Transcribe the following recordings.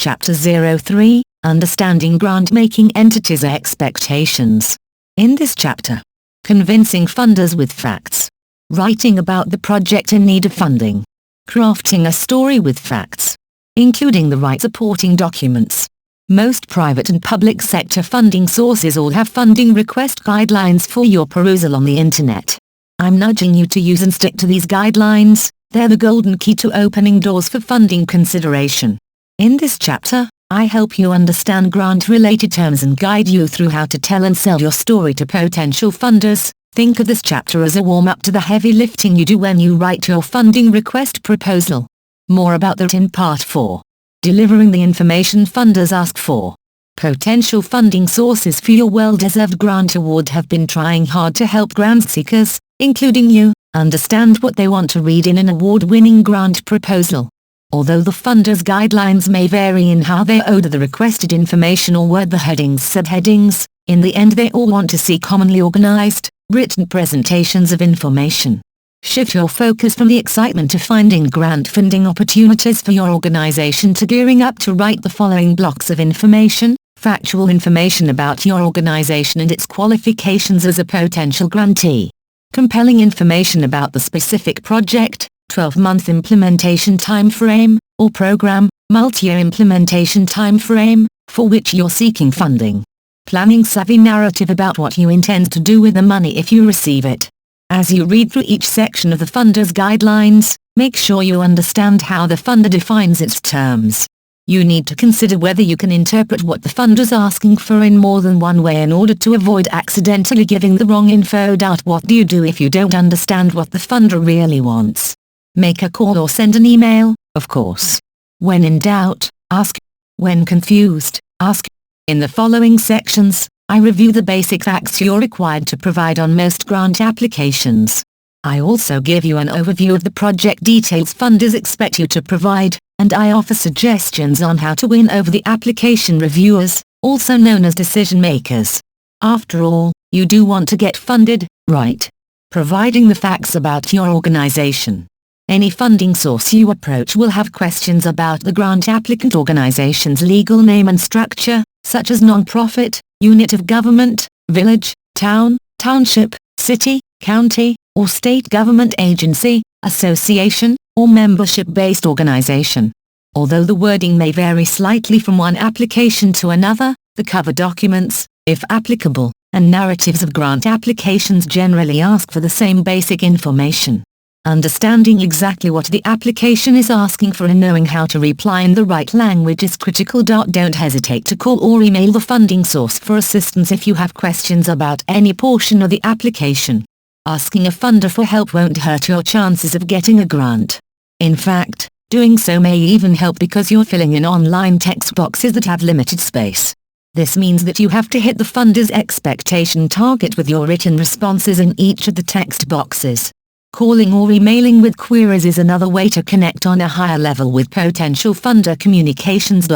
Chapter 03, Understanding Grant-Making Entities' Expectations. In this chapter, convincing funders with facts, writing about the project in need of funding, crafting a story with facts, including the right supporting documents. Most private and public sector funding sources all have funding request guidelines for your perusal on the internet. I'm nudging you to use and stick to these guidelines. They're the golden key to opening doors for funding consideration. In this chapter, I help you understand grant-related terms and guide you through how to tell and sell your story to potential funders. Think of this chapter as a warm-up to the heavy lifting you do when you write your funding request proposal. More about that in Part 4. Delivering the information funders ask for. Potential funding sources for your well-deserved grant award have been trying hard to help grant seekers, including you, understand what they want to read in an award-winning grant proposal. Although the funder's guidelines may vary in how they order the requested information or word the headings subheadings, in the end they all want to see commonly organized, written presentations of information. Shift your focus from the excitement of finding grant funding opportunities for your organization to gearing up to write the following blocks of information: factual information about your organization and its qualifications as a potential grantee. Compelling information about the specific project, 12-month implementation time frame, or program, multi-year implementation time frame, for which you're seeking funding. Planning-savvy narrative about what you intend to do with the money if you receive it. As you read through each section of the funder's guidelines, make sure you understand how the funder defines its terms. You need to consider whether you can interpret what the funder's asking for in more than one way in order to avoid accidentally giving the wrong info. What do you do if you don't understand what the funder really wants? Make a call or send an email, of course. When in doubt, ask. When confused, ask. In the following sections, I review the basic facts you're required to provide on most grant applications. I also give you an overview of the project details funders expect you to provide, and I offer suggestions on how to win over the application reviewers, also known as decision makers. After all, you do want to get funded, right? Providing the facts about your organization. Any funding source you approach will have questions about the grant applicant organization's legal name and structure, such as non-profit, unit of government, village, town, township, city, county, or state government agency, association, or membership-based organization. Although the wording may vary slightly from one application to another, the cover documents, if applicable, and narratives of grant applications generally ask for the same basic information. Understanding exactly what the application is asking for and knowing how to reply in the right language is critical. Don't hesitate to call or email the funding source for assistance if you have questions about any portion of the application. Asking a funder for help won't hurt your chances of getting a grant. In fact, doing so may even help because you're filling in online text boxes that have limited space. This means that you have to hit the funder's expectation target with your written responses in each of the text boxes. Calling or emailing with queries is another way to connect on a higher level with potential funder communications.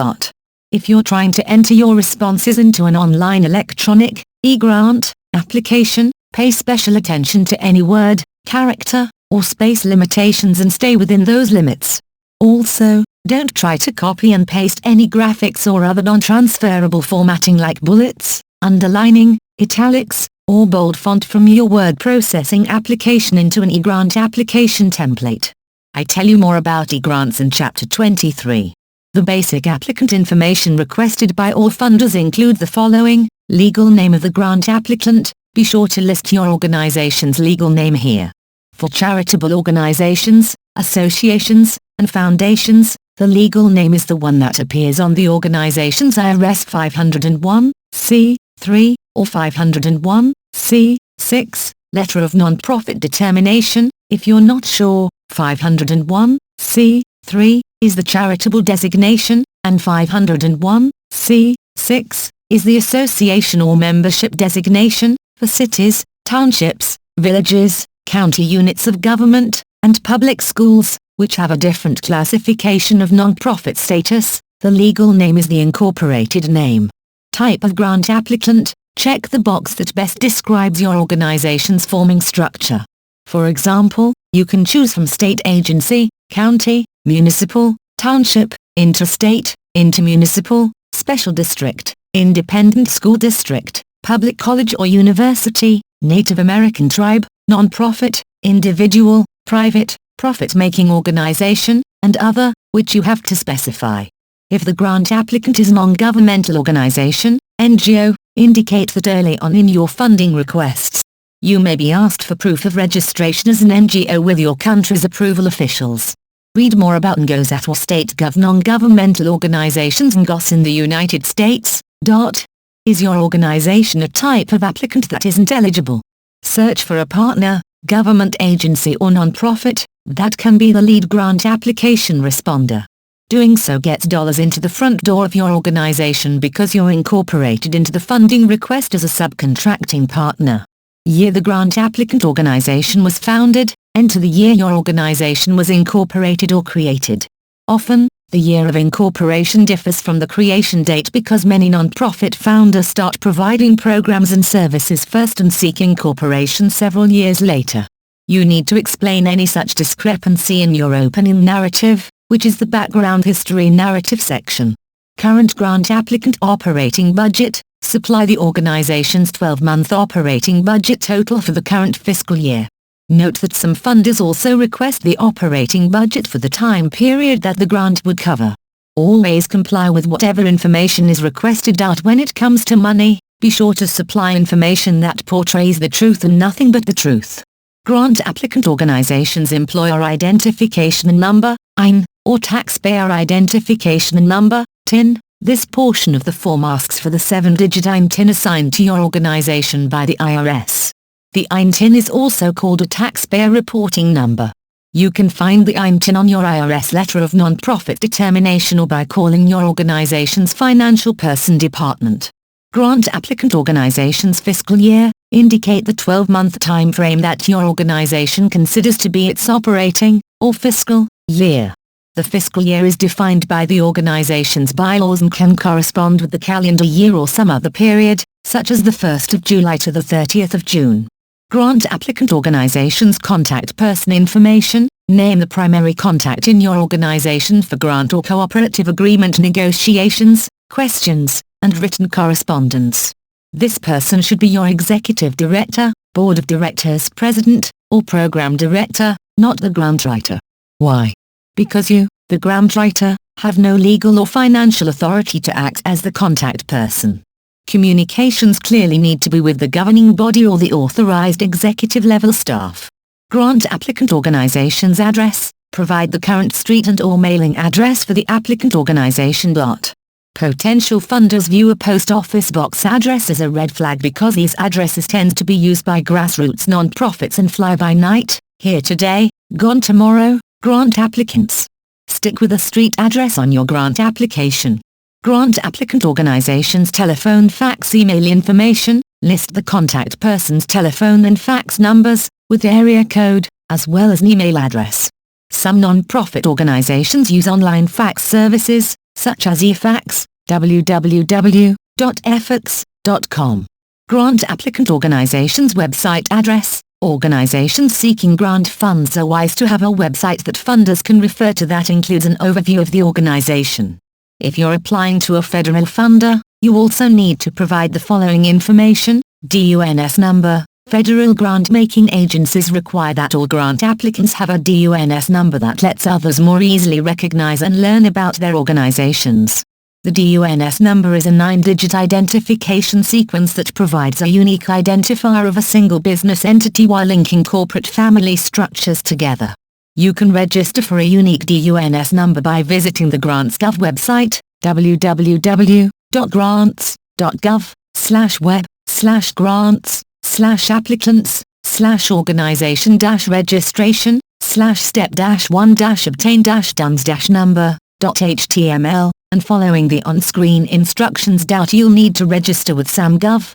If you're trying to enter your responses into an online electronic, e-grant, application, pay special attention to any word, character, or space limitations and stay within those limits. Also, don't try to copy and paste any graphics or other non-transferable formatting like bullets, underlining, italics, or bold font from your word processing application into an e-grant application template. I tell you more about e-grants in Chapter 23. The basic applicant information requested by all funders include the following: legal name of the grant applicant. Be sure to list your organization's legal name here. For charitable organizations, associations, and foundations, the legal name is the one that appears on the organization's IRS 501(c)(3), or 501(c)(6), letter of non-profit determination. If you're not sure, 501(c)(3) is the charitable designation, and 501(c)(6) is the association or membership designation. For cities, townships, villages, county units of government, and public schools, which have a different classification of non-profit status, the legal name is the incorporated name. Type of grant applicant. Check the box that best describes your organization's forming structure. For example, you can choose from state agency, county, municipal, township, interstate, intermunicipal, special district, independent school district, public college or university, Native American tribe, non-profit, individual, private, profit-making organization, and other, which you have to specify. If the grant applicant is a non-governmental organization, NGO, indicate that early on in your funding requests. You may be asked for proof of registration as an NGO with your country's approval officials. Read more about NGOs at or state non-governmental organizations NGOs in the United States. Is your organization a type of applicant that isn't eligible? Search for a partner, government agency or non-profit that can be the lead grant application responder. Doing so gets dollars into the front door of your organization because you're incorporated into the funding request as a subcontracting partner. Year the grant applicant organization was founded, enter the year your organization was incorporated or created. Often, the year of incorporation differs from the creation date because many non-profit founders start providing programs and services first and seek incorporation several years later. You need to explain any such discrepancy in your opening narrative, which is the background history narrative section. Current grant applicant operating budget, supply the organization's 12-month operating budget total for the current fiscal year. Note that some funders also request the operating budget for the time period that the grant would cover. Always comply with whatever information is requested out when it comes to money. Be sure to supply information that portrays the truth and nothing but the truth. Grant applicant organization's employer identification number, EIN, or taxpayer identification number, TIN. This portion of the form asks for the 7-digit EIN TIN assigned to your organization by the IRS. The EIN TIN is also called a taxpayer reporting number. You can find the EIN TIN on your IRS letter of non-profit determination or by calling your organization's financial person department. Grant applicant organization's fiscal year, indicate the 12-month time frame that your organization considers to be its operating, or fiscal, year. The fiscal year is defined by the organization's bylaws and can correspond with the calendar year or some other period, such as the 1st of July to the 30th of June. Grant applicant organization's contact person information, name the primary contact in your organization for grant or cooperative agreement negotiations, questions, and written correspondence. This person should be your executive director, board of directors president, or program director, not the grant writer. Why? Because you, the grant writer, have no legal or financial authority to act as the contact person. Communications clearly need to be with the governing body or the authorized executive level staff. Grant applicant organization's address, provide the current street and or mailing address for the applicant organization. Potential funders view a post office box address as a red flag because these addresses tend to be used by grassroots non-profits and fly-by-night, here today, gone tomorrow, grant applicants. Stick with a street address on your grant application. Grant applicant organization's telephone fax email information, list the contact person's telephone and fax numbers, with area code, as well as an email address. Some non-profit organizations use online fax services, such as eFax, www.efax.com. Grant applicant organization's website address. Organizations seeking grant funds are wise to have a website that funders can refer to that includes an overview of the organization. If you're applying to a federal funder, you also need to provide the following information: DUNS number. Federal grant-making agencies require that all grant applicants have a DUNS number that lets others more easily recognize and learn about their organizations. The DUNS number is a 9-digit identification sequence that provides a unique identifier of a single business entity while linking corporate family structures together. You can register for a unique DUNS number by visiting the Grants.gov website, www.grants.gov/web/applicants/organization-registration/step-1-obtain-DUNS number.html, and following the on-screen instructions. You'll need to register with SamGov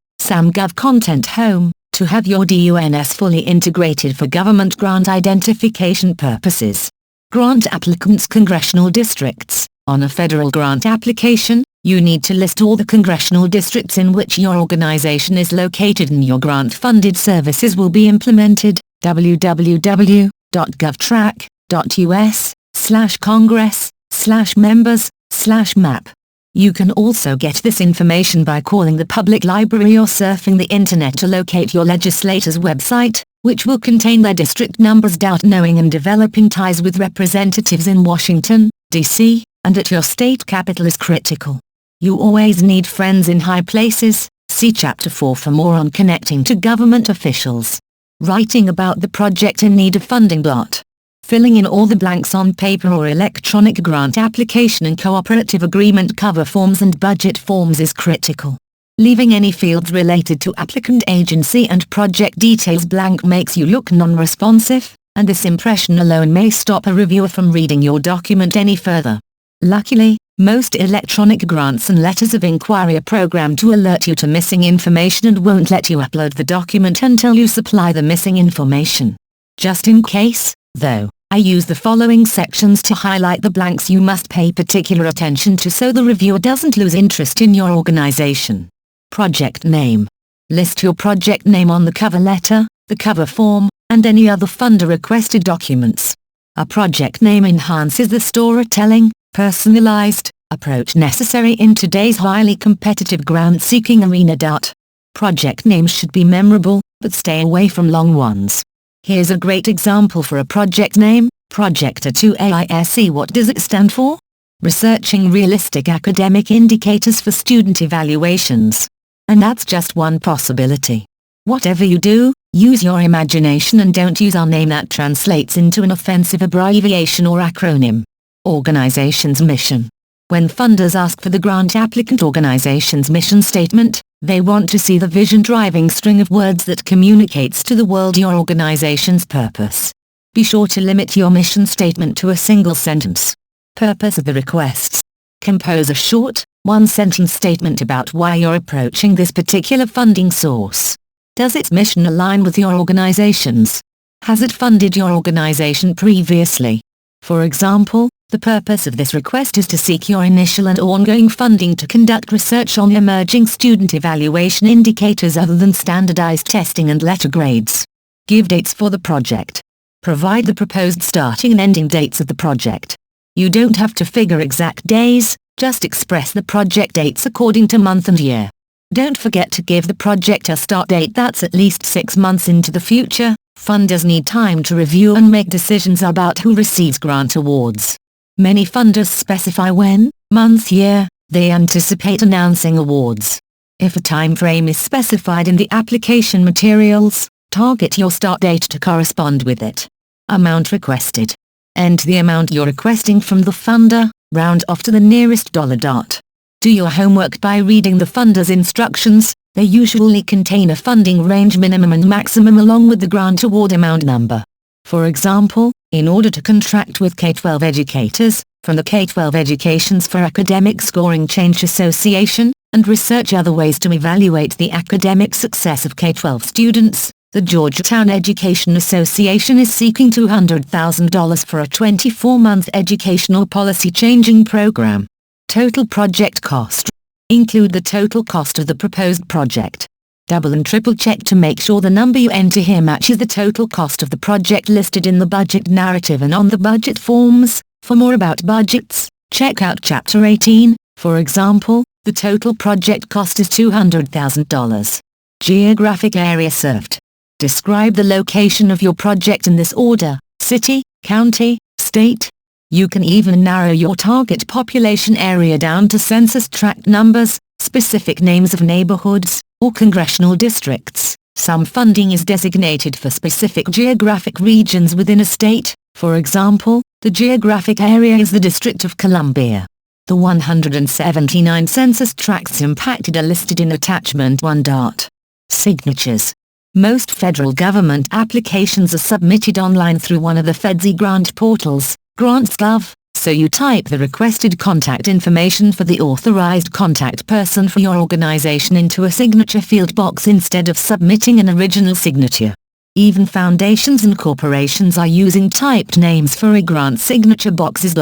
Content Home, to have your DUNS fully integrated for government grant identification purposes. Grant applicants' congressional districts. On a federal grant application, you need to list all the congressional districts in which your organization is located and your grant-funded services will be implemented. www.govtrack.us/congress/members/. /map. You can also get this information by calling the public library or surfing the internet to locate your legislator's website, which will contain their district numbers. Knowing and developing ties with representatives in Washington, D.C., and at your state capital is critical. You always need friends in high places. See Chapter 4 for more on connecting to government officials. Writing about the project in need of funding. Filling in all the blanks on paper or electronic grant application and cooperative agreement cover forms and budget forms is critical. Leaving any fields related to applicant agency and project details blank makes you look non-responsive, and this impression alone may stop a reviewer from reading your document any further. Luckily, most electronic grants and letters of inquiry are programmed to alert you to missing information and won't let you upload the document until you supply the missing information. Just in case, though, I use the following sections to highlight the blanks you must pay particular attention to so the reviewer doesn't lose interest in your organization. Project name. List your project name on the cover letter, the cover form, and any other funder-requested documents. A project name enhances the storytelling, personalized approach necessary in today's highly competitive grant-seeking arena. Project names should be memorable, but stay away from long ones. Here's a great example for a project name, Projector2AISE. What does it stand for? Researching realistic academic indicators for student evaluations. And that's just one possibility. Whatever you do, use your imagination and don't use a name that translates into an offensive abbreviation or acronym. Organization's mission. When funders ask for the grant applicant organization's mission statement, they want to see the vision driving string of words that communicates to the world your organization's purpose. Be sure to limit your mission statement to a single sentence. Purpose of the requests. Compose a short, one-sentence statement about why you're approaching this particular funding source. Does its mission align with your organization's? Has it funded your organization previously? For example, the purpose of this request is to seek your initial and ongoing funding to conduct research on emerging student evaluation indicators other than standardized testing and letter grades. Give dates for the project. Provide the proposed starting and ending dates of the project. You don't have to figure exact days, just express the project dates according to month and year. Don't forget to give the project a start date that's at least 6 months into the future. Funders need time to review and make decisions about who receives grant awards. Many funders specify when, month, year, they anticipate announcing awards. If a time frame is specified in the application materials, target your start date to correspond with it. Amount requested. Enter the amount you're requesting from the funder, round off to the nearest dollar. Do your homework by reading the funder's instructions. They usually contain a funding range minimum and maximum along with the grant award amount number. For example, in order to contract with K-12 educators, from the K-12 Educations for Academic Scoring Change Association, and research other ways to evaluate the academic success of K-12 students, the Georgetown Education Association is seeking $200,000 for a 24-month educational policy changing program. Total project cost. Include the total cost of the proposed project. Double and triple check to make sure the number you enter here matches the total cost of the project listed in the budget narrative and on the budget forms. For more about budgets, check out Chapter 18. For example, the total project cost is $200,000. Geographic area served. Describe the location of your project in this order: city, county, state. You can even narrow your target population area down to census tract numbers, specific names of neighborhoods, or congressional districts. Some funding is designated for specific geographic regions within a state. For example, the geographic area is the District of Columbia. The 179 census tracts impacted are listed in Attachment 1. Signatures. Most federal government applications are submitted online through one of the Fed's grant portals, Grants.gov, so you type the requested contact information for the authorized contact person for your organization into a signature field box instead of submitting an original signature. Even foundations and corporations are using typed names for grant signature boxes.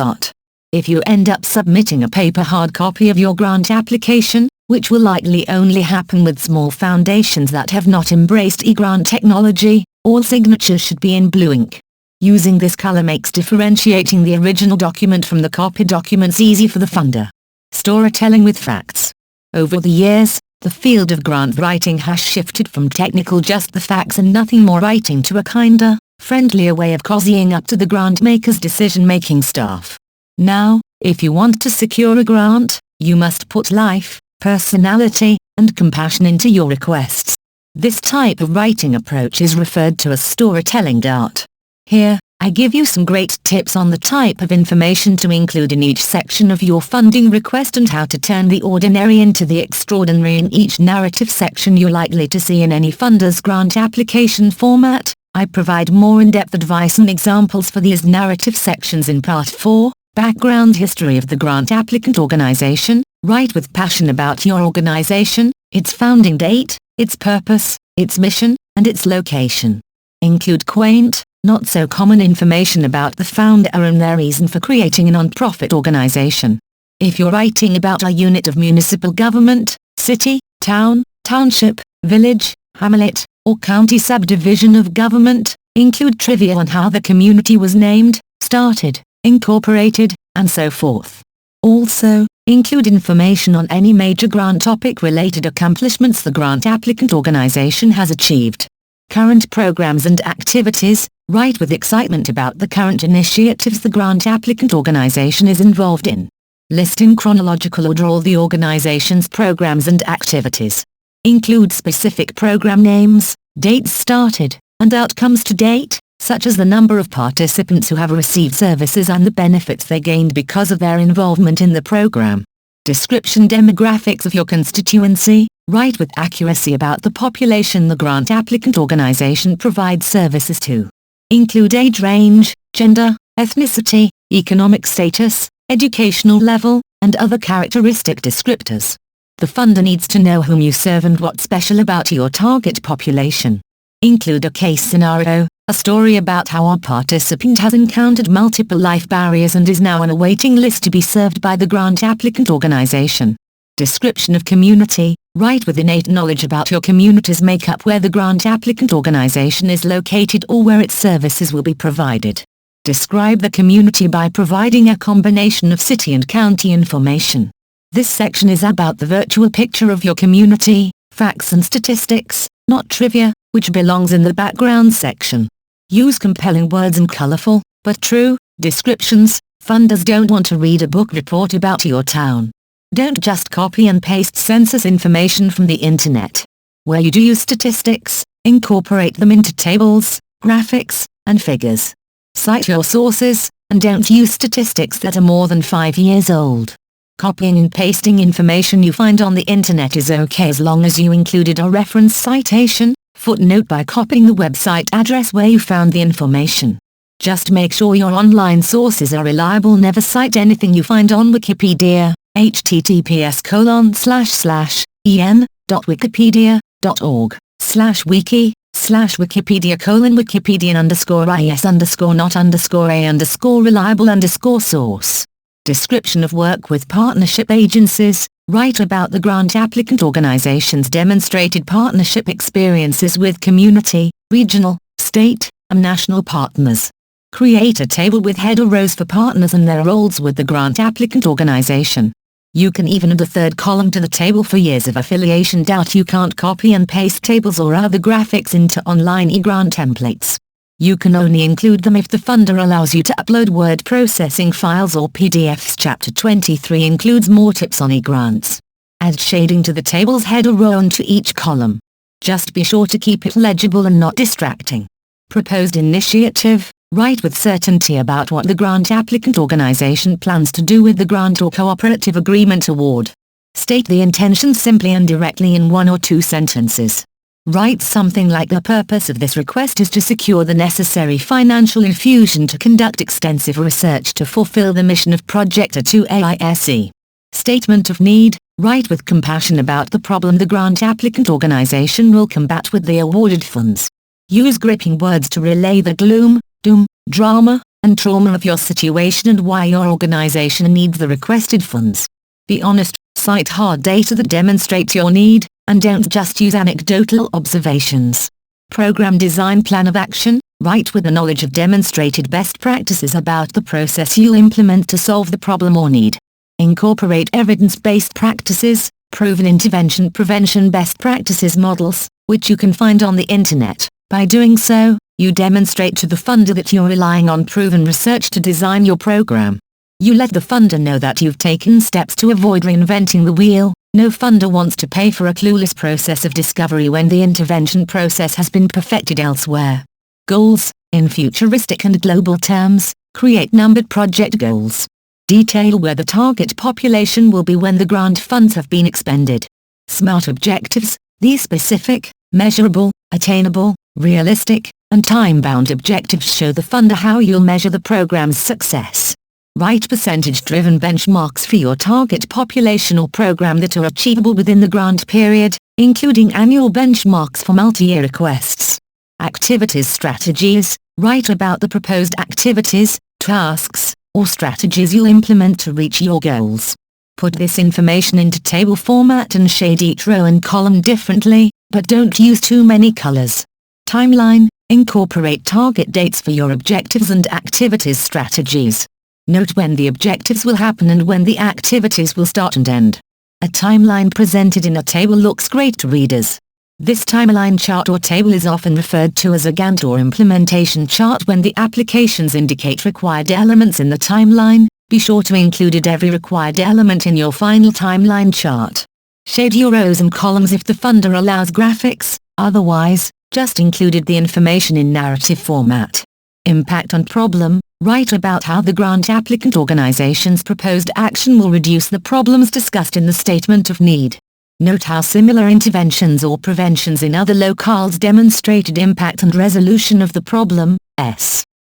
If you end up submitting a paper hard copy of your grant application, which will likely only happen with small foundations that have not embraced grant technology, all signatures should be in blue ink. Using this color makes differentiating the original document from the copied documents easy for the funder. Storytelling with facts. Over the years, the field of grant writing has shifted from technical just the facts and nothing more writing to a kinder, friendlier way of cozying up to the grant maker's decision-making staff. Now, if you want to secure a grant, you must put life, personality, and compassion into your requests. This type of writing approach is referred to as storytelling art. Here, I give you some great tips on the type of information to include in each section of your funding request and how to turn the ordinary into the extraordinary in each narrative section you're likely to see in any funder's grant application format. I provide more in-depth advice and examples for these narrative sections in Part 4, Background History of the Grant Applicant Organization. Write with passion about your organization, its founding date, its purpose, its mission, and its location. Include quaint, not so common information about the founder and their reason for creating a non-profit organization. If you're writing about a unit of municipal government, city, town, township, village, hamlet, or county subdivision of government, include trivia on how the community was named, started, incorporated, and so forth. Also, include information on any major grant topic-related accomplishments the grant applicant organization has achieved. Current programs and activities. Write with excitement about the current initiatives the grant applicant organization is involved in. List in chronological order all the organization's programs and activities. Include specific program names, dates started, and outcomes to date, such as the number of participants who have received services and the benefits they gained because of their involvement in the program. Description demographics of your constituency. Write with accuracy about the population the grant applicant organization provides services to. Include age range, gender, ethnicity, economic status, educational level, and other characteristic descriptors. The funder needs to know whom you serve and what's special about your target population. Include a case scenario, a story about how a participant has encountered multiple life barriers and is now on a waiting list to be served by the grant applicant organization. Description of community. Write with innate knowledge about your community's makeup, where the grant applicant organization is located or where its services will be provided. Describe the community by providing a combination of city and county information. This section is about the virtual picture of your community, facts and statistics, not trivia, which belongs in the background section. Use compelling words and colorful, but true, descriptions. Funders don't want to read a book report about your town. Don't just copy and paste census information from the internet. Where you do use statistics, incorporate them into tables, graphics, and figures. Cite your sources, and don't use statistics that are more than 5 years old. Copying and pasting information you find on the internet is okay as long as you included a reference citation, footnote by copying the website address where you found the information. Just make sure your online sources are reliable. Never cite anything you find on Wikipedia. https://en.wikipedia.org/wiki/Wikipedia:/wiki_not_a_reliable_source. Description of work with partnership agencies. Write about the grant applicant organization's demonstrated partnership experiences with community, regional, state, and national partners. Create a table with header rows for partners and their roles with the grant applicant organization. You can even add a third column to the table for years of affiliation. You can't copy and paste tables or other graphics into online e-grant templates. You can only include them if the funder allows you to upload word processing files or PDFs. Chapter 23 includes more tips on e-grants. Add shading to the table's header row onto each column. Just be sure to keep it legible and not distracting. Proposed initiative. Write with certainty about what the grant applicant organization plans to do with the grant or cooperative agreement award. State the intention simply and directly in 1 or 2 sentences. Write something like the purpose of this request is to secure the necessary financial infusion to conduct extensive research to fulfill the mission of Project A2AISE. Statement of need. Write with compassion about the problem the grant applicant organization will combat with the awarded funds. Use gripping words to relay the gloom, doom, drama, and trauma of your situation and why your organization needs the requested funds. Be honest, cite hard data that demonstrate your need, and don't just use anecdotal observations. Program design plan of action. Write with the knowledge of demonstrated best practices about the process you'll implement to solve the problem or need. Incorporate evidence-based practices, proven intervention prevention best practices models, which you can find on the internet. By doing so, you demonstrate to the funder that you're relying on proven research to design your program. You let the funder know that you've taken steps to avoid reinventing the wheel. No funder wants to pay for a clueless process of discovery when the intervention process has been perfected elsewhere. Goals. In futuristic and global terms, create numbered project goals. Detail where the target population will be when the grant funds have been expended. SMART objectives. These specific, measurable, attainable, realistic, and time-bound objectives show the funder how you'll measure the program's success. Write percentage-driven benchmarks for your target population or program that are achievable within the grant period, including annual benchmarks for multi-year requests. Activities strategies. Write about the proposed activities, tasks, or strategies you'll implement to reach your goals. Put this information into table format and shade each row and column differently, but don't use too many colors. Timeline. Incorporate target dates for your objectives and activities strategies. Note when the objectives will happen and when the activities will start and end. A timeline presented in a table looks great to readers. This timeline chart or table is often referred to as a Gantt or implementation chart when the applications indicate required elements in the timeline. Be sure to include every required element in your final timeline chart. Shade your rows and columns if the funder allows graphics, otherwise, just included the information in narrative format. Impact on problem. Write about how the grant applicant organization's proposed action will reduce the problems discussed in the statement of need. Note how similar interventions or preventions in other locales demonstrated impact and resolution of the problem.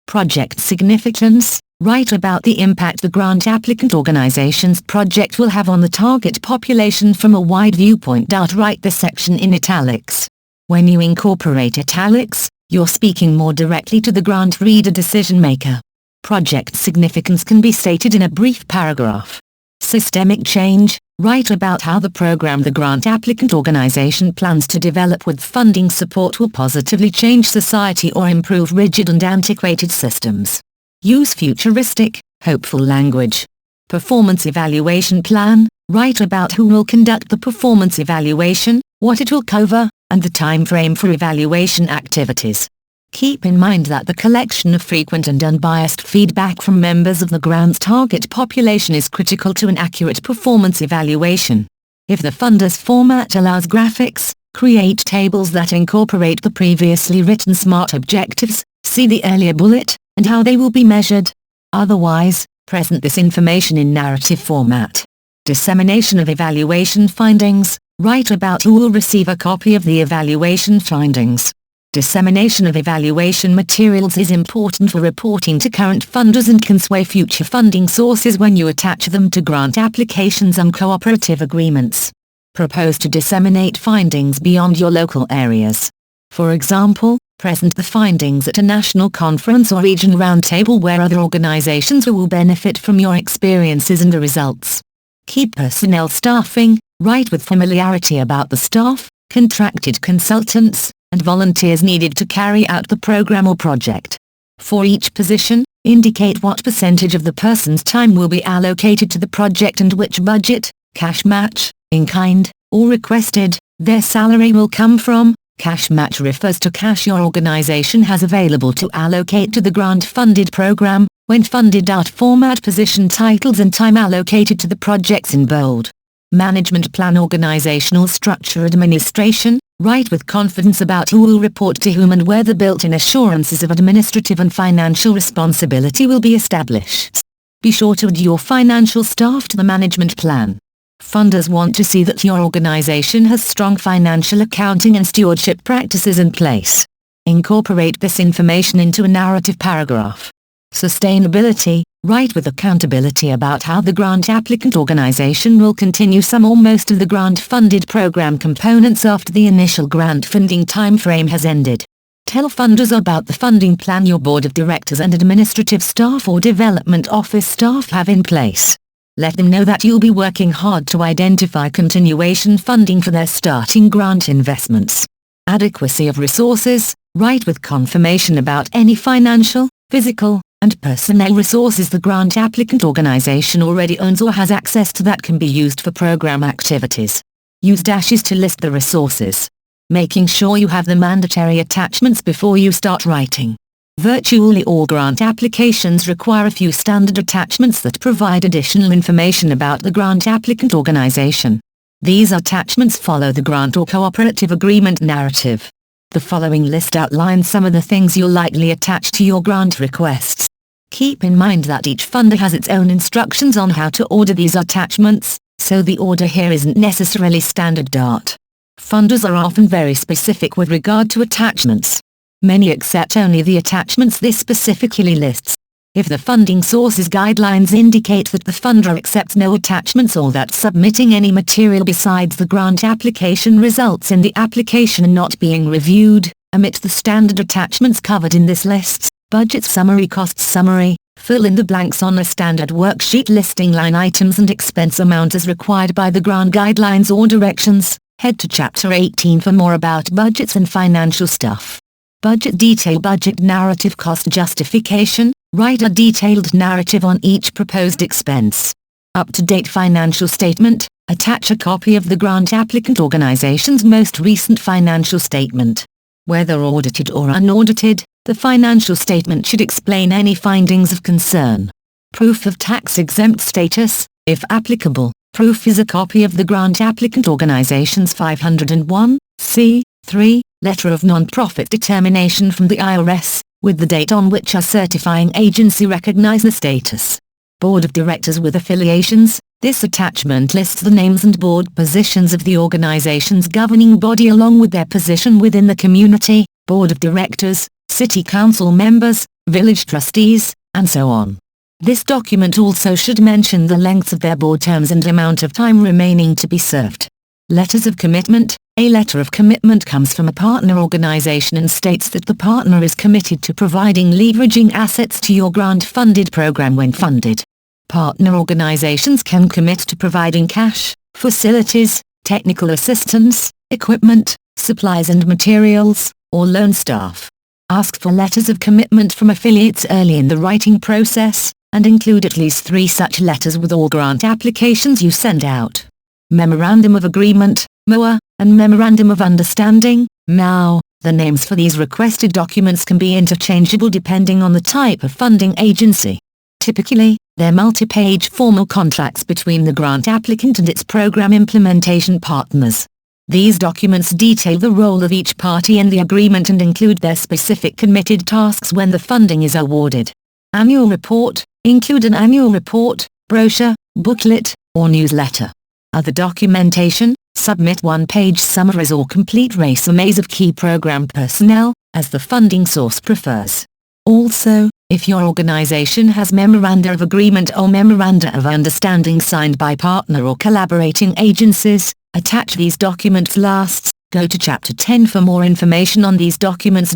Project significance. Write about the impact the grant applicant organization's project will have on the target population from a wide viewpoint. Write this section in italics. When you incorporate italics, you're speaking more directly to the grant reader decision maker. Project significance can be stated in a brief paragraph. Systemic change. Write about how the program the grant applicant organization plans to develop with funding support will positively change society or improve rigid and antiquated systems. Use futuristic, hopeful language. Performance evaluation plan. Write about who will conduct the performance evaluation, what it will cover, and the time frame for evaluation activities. Keep in mind that the collection of frequent and unbiased feedback from members of the grant's target population is critical to an accurate performance evaluation. If the funder's format allows graphics, create tables that incorporate the previously written SMART objectives, see the earlier bullet, and how they will be measured. Otherwise, present this information in narrative format. Dissemination of evaluation findings. Write about who will receive a copy of the evaluation findings. Dissemination of evaluation materials is important for reporting to current funders and can sway future funding sources when you attach them to grant applications and cooperative agreements. Propose to disseminate findings beyond your local areas. For example, present the findings at a national conference or region roundtable where other organizations will benefit from your experiences and the results. Keep personnel staffing. Write with familiarity about the staff, contracted consultants, and volunteers needed to carry out the program or project. For each position, indicate what percentage of the person's time will be allocated to the project and which budget, cash match, in kind, or requested, their salary will come from. Cash match refers to cash your organization has available to allocate to the grant-funded program. When funded, format position titles and time allocated to the projects in bold. Management plan organizational structure administration. Write with confidence about who will report to whom and where the built-in assurances of administrative and financial responsibility will be established. Be sure to add your financial staff to the management plan. Funders want to see that your organization has strong financial accounting and stewardship practices in place. Incorporate this information into a narrative paragraph. Sustainability. Write with accountability about how the grant applicant organization will continue some or most of the grant-funded program components after the initial grant funding timeframe has ended. Tell funders about the funding plan your board of directors and administrative staff or development office staff have in place. Let them know that you'll be working hard to identify continuation funding for their starting grant investments. Adequacy of resources. Write with confirmation about any financial, physical, and personnel resources the grant applicant organization already owns or has access to that can be used for program activities. Use dashes to list the resources, making sure you have the mandatory attachments before you start writing. Virtually all grant applications require a few standard attachments that provide additional information about the grant applicant organization. These attachments follow the grant or cooperative agreement narrative. The following list outlines some of the things you'll likely attach to your grant requests. Keep in mind that each funder has its own instructions on how to order these attachments, so the order here isn't necessarily standard DART. Funders are often very specific with regard to attachments. Many accept only the attachments this specifically lists. If the funding sources guidelines indicate that the funder accepts no attachments or that submitting any material besides the grant application results in the application not being reviewed, omit the standard attachments covered in this list. Budget summary, cost summary. Fill in the blanks on a standard worksheet listing line items and expense amount as required by the grant guidelines or directions. Head to Chapter 18 for more about budgets and financial stuff. Budget detail, budget narrative, cost justification. Write a detailed narrative on each proposed expense. Up-to-date financial statement. Attach a copy of the grant applicant organization's most recent financial statement. Whether audited or unaudited, the financial statement should explain any findings of concern. Proof of tax-exempt status, if applicable. Proof is a copy of the grant applicant organization's 501(c)(3) letter of non-profit determination from the IRS, with the date on which a certifying agency recognized the status. Board of Directors with affiliations. This attachment lists the names and board positions of the organization's governing body along with their position within the community, Board of Directors, City Council members, village trustees, and so on. This document also should mention the lengths of their board terms and amount of time remaining to be served. Letters of commitment. A letter of commitment comes from a partner organization and states that the partner is committed to providing leveraging assets to your grant-funded program when funded. Partner organizations can commit to providing cash, facilities, technical assistance, equipment, supplies and materials, or loan staff. Ask for letters of commitment from affiliates early in the writing process, and include at least 3 such letters with all grant applications you send out. Memorandum of Agreement, MOA, and Memorandum of Understanding, MOU. The names for these requested documents can be interchangeable depending on the type of funding agency. Typically, they're multi-page formal contracts between the grant applicant and its program implementation partners. These documents detail the role of each party in the agreement and include their specific committed tasks when the funding is awarded. Annual report. Include an annual report, brochure, booklet, or newsletter. Other documentation. Submit one-page summaries or complete resumes of key program personnel, as the funding source prefers. Also, if your organization has memoranda of agreement or memoranda of understanding signed by partner or collaborating agencies, attach these documents last. Go to Chapter 10 for more information on these documents.